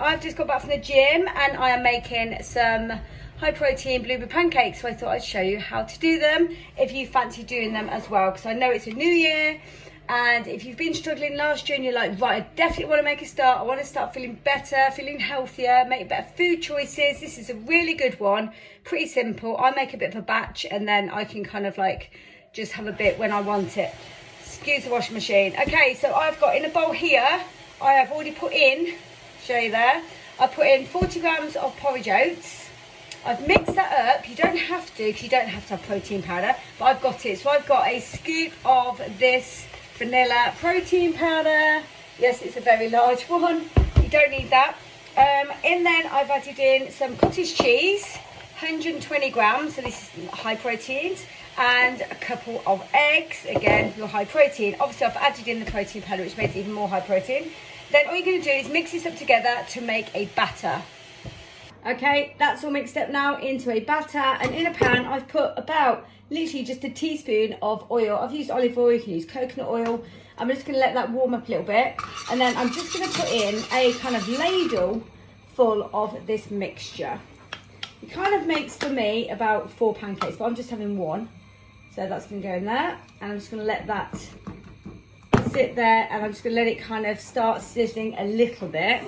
I've just got back from the gym and I am making some high protein blueberry pancakes, so I thought I'd show you how to do them if you fancy doing them as well, because I know it's a new year, and if you've been struggling last year and you're like, right, I definitely want to make a start, I want to start feeling better, feeling healthier, make better food choices, this is a really good one. Pretty simple. I make a bit of a batch and then I can kind of like just have a bit when I want it. Excuse the washing machine. Okay, so I've got in a bowl here, I have already put in, show you there, I put in 40 grams of porridge oats. I've mixed that up. You don't have to, because you don't have to have protein powder, but I've got it. So I've got a scoop of this vanilla protein powder. Yes, it's a very large one. You don't need that. And then I've added in some cottage cheese, 120 grams, so this is high protein, and a couple of eggs, again, your high protein. Obviously, I've added in the protein powder, which makes it even more high protein. Then all you're going to do is mix this up together to make a batter. Okay, that's all mixed up now into a batter, and in a pan I've put about literally just a teaspoon of oil. I've used olive oil, you can use coconut oil. I'm just going to let that warm up a little bit, and then I'm just going to put in a kind of ladle full of this mixture. It kind of makes for me about 4 pancakes, but I'm just having 1. So that's going to go in there, and I'm just going to let that sit there, and I'm just going to let it kind of start sizzling a little bit.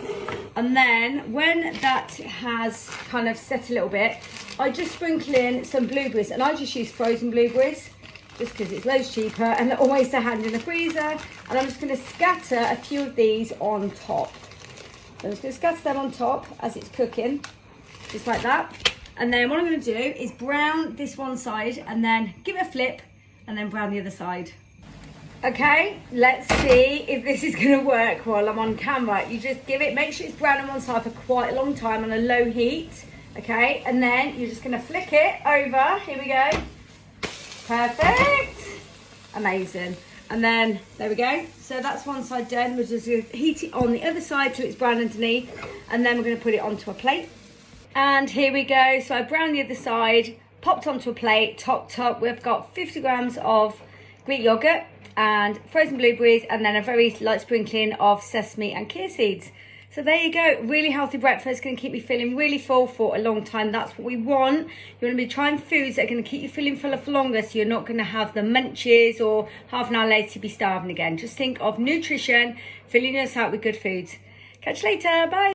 And then when that has kind of set a little bit, I just sprinkle in some blueberries, and I just use frozen blueberries just because it's loads cheaper and they're always to hand in the freezer. And I'm just going to scatter a few of these on top. So I'm just going to scatter them on top as it's cooking, just like that. And then what I'm going to do is brown this one side and then give it a flip and then brown the other side. Okay, let's see if this is going to work while I'm on camera. You just give it, make sure it's brown on one side for quite a long time on a low heat. Okay, and then you're just going to flick it over. Here we go. Perfect. Amazing. And then, there we go. So that's one side done. We're just going to heat it on the other side till it's brown underneath. And then we're going to put it onto a plate. And here we go. So I browned the other side, popped onto a plate, topped up. We've got 50 grams of Greek yoghurt and frozen blueberries, and then a very light sprinkling of sesame and chia seeds. So there you go, really healthy breakfast, going to keep you feeling really full for a long time. That's what we want. You want to be trying foods that are going to keep you feeling fuller for longer, so you're not going to have the munchies or half an hour later be starving again. Just think of nutrition, filling us out with good foods. Catch you later, bye.